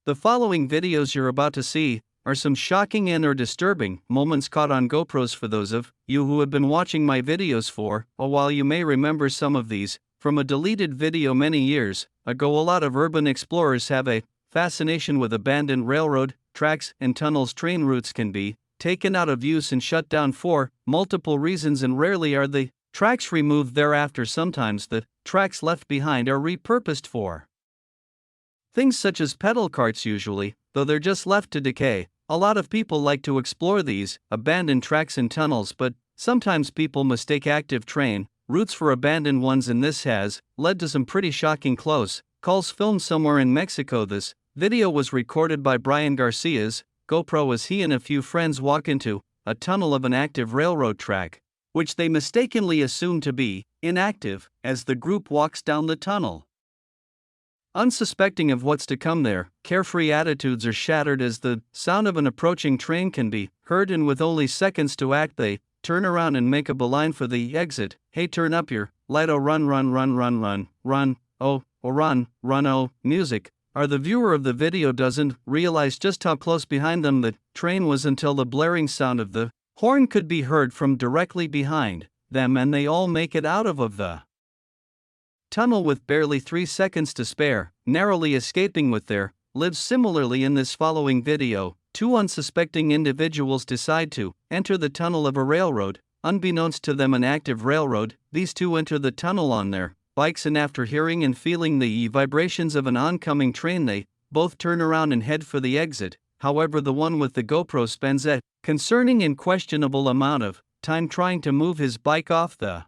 The following videos you're about to see are some shocking and or disturbing moments caught on GoPros. For those of you who have been watching my videos for a while, you may remember some of these from a deleted video many years ago. A lot of urban explorers have a fascination with abandoned railroad tracks and tunnels. Train routes can be taken out of use and shut down for multiple reasons, and rarely are the tracks removed thereafter. Sometimes the tracks left behind are repurposed for things such as pedal carts, usually, though they're just left to decay. A lot of people like to explore these abandoned tracks and tunnels, but sometimes people mistake active train routes for abandoned ones, and this has led to some pretty shocking close calls filmed somewhere in Mexico. This video was recorded by Brian Garcia's GoPro as he and a few friends walk into a tunnel of an active railroad track, which they mistakenly assume to be inactive. As the group walks down the tunnel, unsuspecting of what's to come, their carefree attitudes are shattered as the sound of an approaching train can be heard, and with only seconds to act, they turn around and make a beeline for the exit. Hey, turn up your light, oh, run, run, run, run, run, run, oh, or run, run, oh. Music. The viewer of the video doesn't realize just how close behind them the train was until the blaring sound of the horn could be heard from directly behind them, and they all make it out of the tunnel with barely 3 seconds to spare, narrowly escaping with their lives. Similarly, in this following video, two unsuspecting individuals decide to enter the tunnel of a railroad, unbeknownst to them an active railroad. These two enter the tunnel on their bikes, and after hearing and feeling the vibrations of an oncoming train, they both turn around and head for the exit. However, the one with the GoPro spends a concerning and questionable amount of time trying to move his bike off the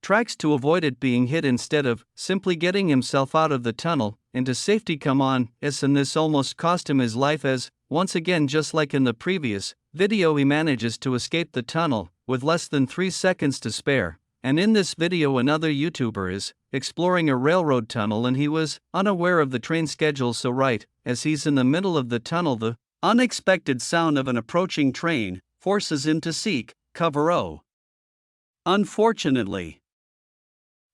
tracks to avoid it being hit, instead of simply getting himself out of the tunnel into safety. Come on, and this almost cost him his life, as once again, just like in the previous video, he manages to escape the tunnel with less than 3 seconds to spare. And in this video, another YouTuber is exploring a railroad tunnel, and he was unaware of the train schedule, so right as he's in the middle of the tunnel, the unexpected sound of an approaching train forces him to seek cover. Unfortunately,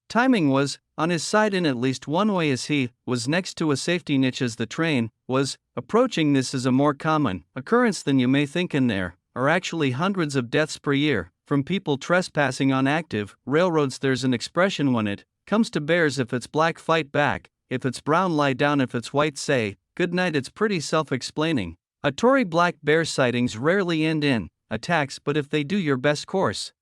timing was on his side in at least one way, as he was next to a safety niche as the train was approaching. This is a more common occurrence than you may think, and there are actually hundreds of deaths per year from people trespassing on active railroads. There's an expression when it comes to bears: if it's black, fight back; if it's brown, lie down; if it's white, say good night. It's pretty self-explaining. Tory black bear sightings rarely end in attacks, but if they do, your best course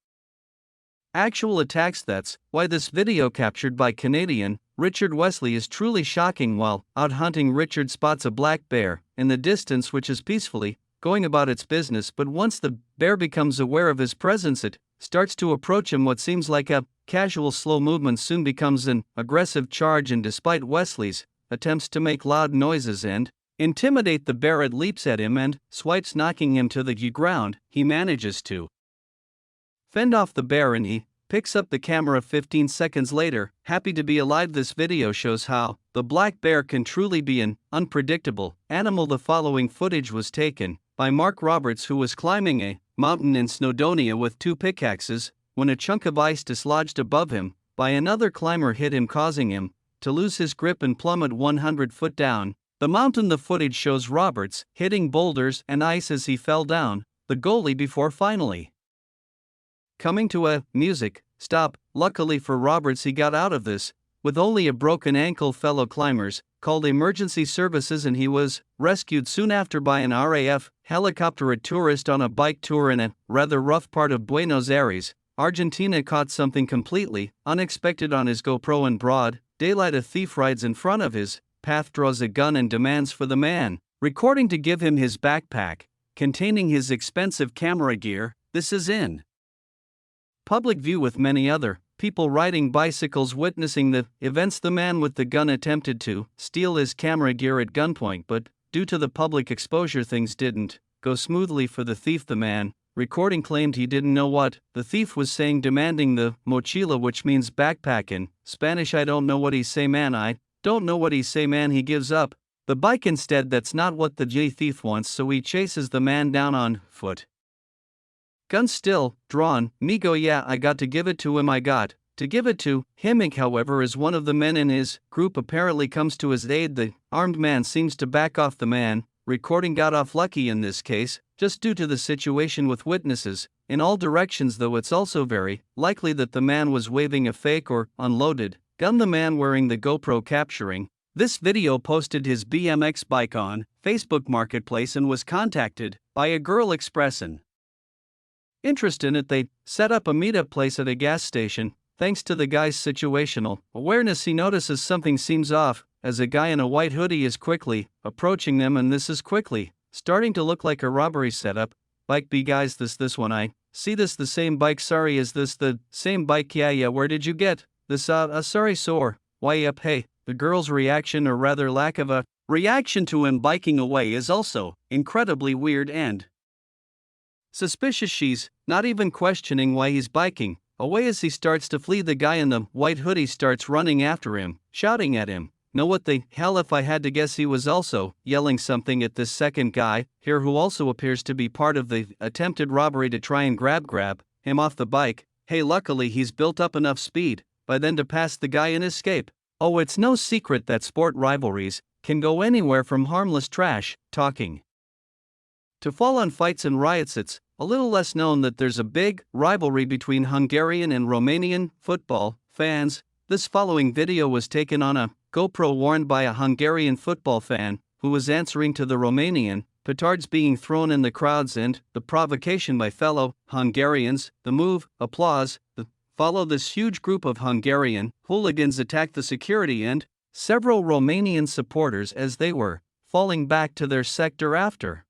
actual attacks. That's why this video, captured by Canadian Richard Wesley, is truly shocking. While out hunting, Richard spots a black bear in the distance, which is peacefully going about its business, but once the bear becomes aware of his presence, it starts to approach him. What seems like a casual slow movement soon becomes an aggressive charge, and despite Wesley's attempts to make loud noises and intimidate the bear, it leaps at him and swipes, knocking him to the ground. He manages to fend off the bear, and he picks up the camera 15 seconds later, happy to be alive. This video shows how the black bear can truly be an unpredictable animal. The following footage was taken by Mark Roberts, who was climbing a mountain in Snowdonia with 2 pickaxes when a chunk of ice dislodged above him by another climber hit him, causing him to lose his grip and plummet 100 foot down the mountain. The footage shows Roberts hitting boulders and ice as he fell down the gully before finally coming to a music stop. Luckily for Roberts, he got out of this with only a broken ankle. Fellow climbers called emergency services, and he was rescued soon after by an RAF helicopter. A tourist on a bike tour in a rather rough part of Buenos Aires, Argentina, caught something completely unexpected on his GoPro. In broad daylight, a thief rides in front of his path, draws a gun, and demands for the man recording to give him his backpack containing his expensive camera gear. This is in public view with many other people riding bicycles witnessing the events. The man with the gun attempted to steal his camera gear at gunpoint, but due to the public exposure, things didn't go smoothly for the thief. The man recording claimed he didn't know what the thief was saying, demanding the mochila, which means backpack in Spanish. I don't know what he say, man. I don't know what he say, man. He gives up the bike instead. That's not what the thief wants, so he chases the man down on foot. Gun still drawn. Migo, yeah, I got to give it to him. I got To give it to him, however, as one of the men in his group apparently comes to his aid, the armed man seems to back off the man. Recording got off lucky in this case, just due to the situation with witnesses in all directions, though it's also very likely that the man was waving a fake or unloaded gun. The man wearing the GoPro capturing this video posted his BMX bike on Facebook Marketplace and was contacted by a girl expressing interest in it. They set up a meetup place at a gas station. Thanks to the guy's situational awareness, he notices something seems off as a guy in a white hoodie is quickly approaching them, and this is quickly starting to look like a robbery setup. Bike B guys, this one, I see this the same bike. Sorry, is this the same bike? Yeah, where did you get this? Sorry, sore. Why up? Hey. The girl's reaction, or rather lack of a reaction, to him biking away is also incredibly weird and suspicious. She's not even questioning why he's biking away as he starts to flee. The guy in the white hoodie starts running after him, shouting at him. Know what the hell? If I had to guess, he was also yelling something at this second guy here, who also appears to be part of the attempted robbery, to try and grab him off the bike. Hey, luckily he's built up enough speed by then to pass the guy and escape. Oh, it's no secret that sport rivalries can go anywhere from harmless trash talking to fall on fights and riots. It's a little less known that there's a big rivalry between Hungarian and Romanian football fans. This following video was taken on a GoPro worn by a Hungarian football fan who was answering to the Romanian petards being thrown in the crowds and the provocation by fellow Hungarians. The move, applause, follow this huge group of Hungarian hooligans attacked the security and several Romanian supporters as they were falling back to their sector after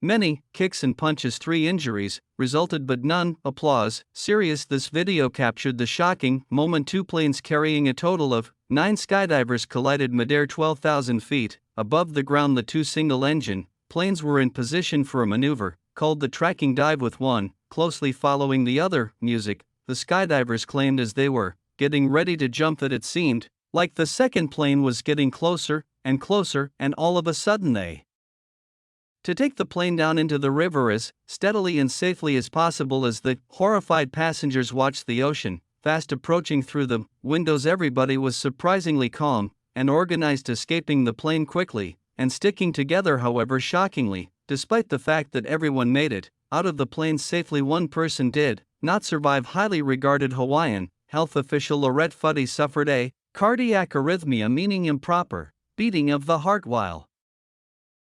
many kicks and punches. 3 injuries resulted, but none applause serious. This video captured the shocking moment. 2 planes carrying a total of 9 skydivers collided midair 12,000 feet above the ground. The 2 single-engine planes were in position for a maneuver called the tracking dive, with one closely following the other. Music. The skydivers claimed as they were getting ready to jump that it seemed like the second plane was getting closer and closer, and all of a sudden they to take the plane down into the river as steadily and safely as possible. As the horrified passengers watched the ocean fast approaching through the windows, everybody was surprisingly calm and organized, escaping the plane quickly and sticking together. However, shockingly, despite the fact that everyone made it out of the plane safely, one person did not survive. Highly regarded Hawaiian health official Lorette Fuddy suffered a cardiac arrhythmia, meaning improper beating of the heart while